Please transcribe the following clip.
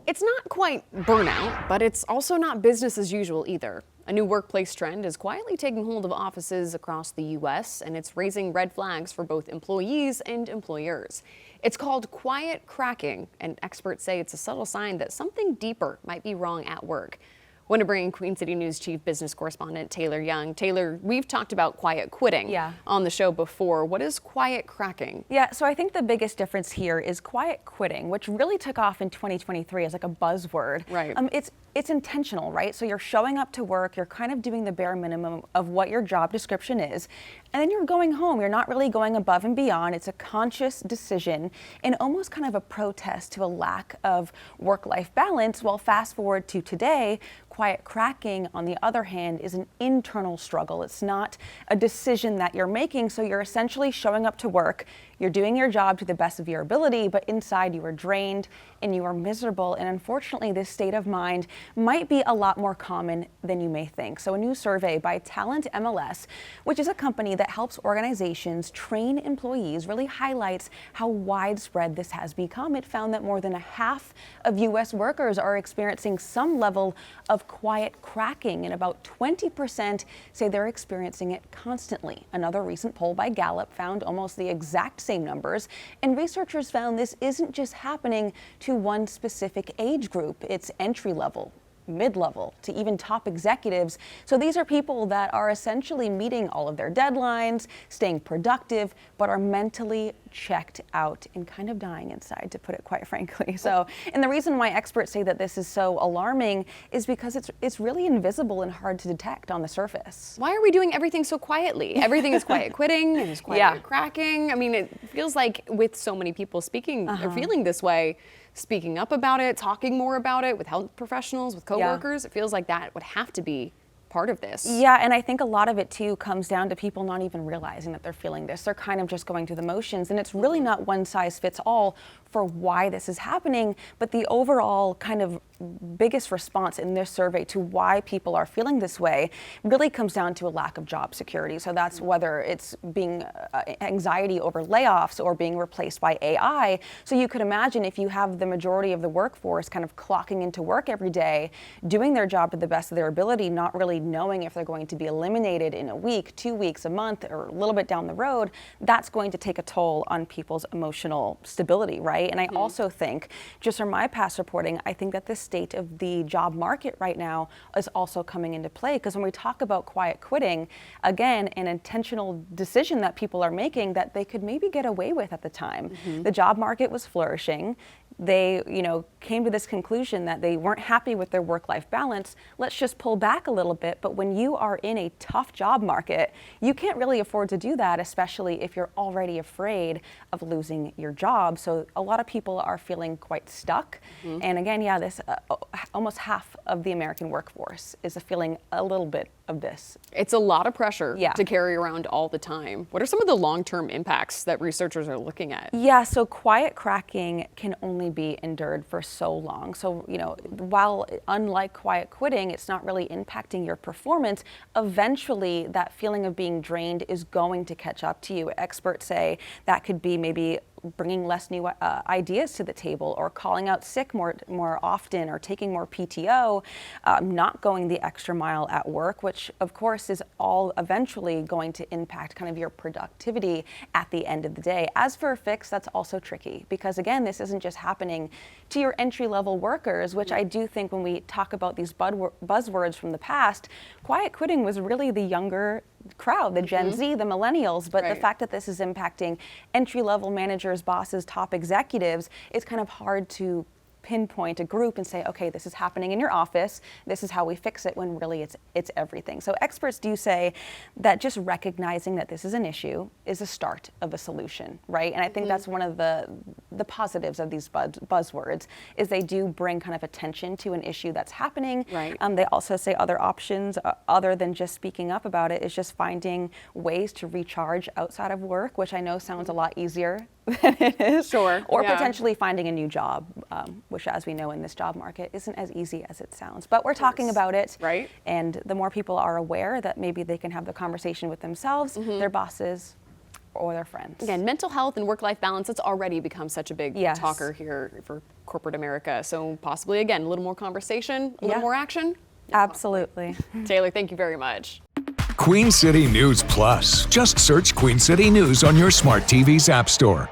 It's not quite burnout, but it's also not business as usual either. A new workplace trend is quietly taking hold of offices across the U.S., and it's raising red flags for both employees and employers. It's called quiet cracking, and experts say it's a subtle sign that something deeper might be wrong at work. Want to bring Queen City News Chief Business Correspondent Taylor Young. Taylor, we've talked about quiet quitting on the show before. What is quiet cracking? Yeah, so I think the biggest difference here is quiet quitting, which really took off in 2023 as like a buzzword. Right. It's intentional, right? So you're showing up to work, you're kind of doing the bare minimum of what your job description is, and then you're going home. You're not really going above and beyond. It's a conscious decision and almost kind of a protest to a lack of work-life balance. Well, fast forward to today, quiet cracking, on the other hand, is an internal struggle. It's not a decision that you're making. So you're essentially showing up to work, you're doing your job to the best of your ability, but inside you are drained and you are miserable. And unfortunately, this state of mind might be a lot more common than you may think. So a new survey by Talent MLS, which is a company that helps organizations train employees, really highlights how widespread this has become. It found that more than a half of U.S. workers are experiencing some level of quiet cracking, and about 20% say they're experiencing it constantly. Another recent poll by Gallup found almost the exact same numbers, and researchers found this isn't just happening to one specific age group. It's entry level, mid-level, to even top executives. So these are people that are essentially meeting all of their deadlines, staying productive, but are mentally checked out and kind of dying inside, to put it quite frankly. So, and the reason why experts say that this is so alarming is because it's really invisible and hard to detect on the surface. Why are we doing everything so quietly? Everything is quiet quitting and is quiet cracking. I mean, it feels like with so many people speaking or feeling this way, speaking up about it, talking more about it with health professionals, with coworkers, it feels like that would have to be part of this. Yeah, and I think a lot of it too comes down to people not even realizing that they're feeling this. They're kind of just going through the motions, and it's really not one size fits all for why this is happening, but the overall kind of biggest response in this survey to why people are feeling this way really comes down to a lack of job security. So that's whether it's being anxiety over layoffs or being replaced by AI. So you could imagine if you have the majority of the workforce kind of clocking into work every day, doing their job to the best of their ability, not really knowing if they're going to be eliminated in a week, 2 weeks, a month, or a little bit down the road, that's going to take a toll on people's emotional stability, right? And I also think, just from my past reporting, I think that this state of the job market right now is also coming into play, because when we talk about quiet quitting, again, an intentional decision that people are making that they could maybe get away with at the time. The job market was flourishing. They, came to this conclusion that they weren't happy with their work-life balance. Let's just pull back a little bit. But when you are in a tough job market, you can't really afford to do that, especially if you're already afraid of losing your job. So a lot of people are feeling quite stuck. And again, this almost half of the American workforce is feeling a little bit of this. It's a lot of pressure to carry around all the time. What are some of the long-term impacts that researchers are looking at? Yeah, so quiet cracking can only be endured for so long. So, while unlike quiet quitting, it's not really impacting your performance, eventually that feeling of being drained is going to catch up to you. Experts say that could be maybe bringing less new ideas to the table, or calling out sick more often, or taking more PTO, not going the extra mile at work, which of course is all eventually going to impact kind of your productivity at the end of the day. As for a fix, that's also tricky, because again, this isn't just happening to your entry-level workers, which I do think when we talk about these buzzwords from the past, quiet quitting was really the younger crowd, the Gen Z, the millennials, but the fact that this is impacting entry-level managers, bosses, top executives, it's kind of hard to pinpoint a group and say, okay, this is happening in your office, this is how we fix it, when really it's everything. So experts do say that just recognizing that this is an issue is a start of a solution, right? And I think that's one of the positives of these buzzwords, is they do bring kind of attention to an issue that's happening. They also say other options other than just speaking up about it is just finding ways to recharge outside of work, which I know sounds a lot easier than it is. Or potentially finding a new job, which, as we know, in this job market isn't as easy as it sounds. But we're talking about it, and the more people are aware that maybe they can have the conversation with themselves, their bosses, or their friends. Again, mental health and work-life balance, it's already become such a big Yes. talker here for corporate America. So possibly, again, a little more conversation, a little Yeah. more action. Absolutely. Taylor, thank you very much. Queen City News Plus. Just search Queen City News on your smart TV's app store.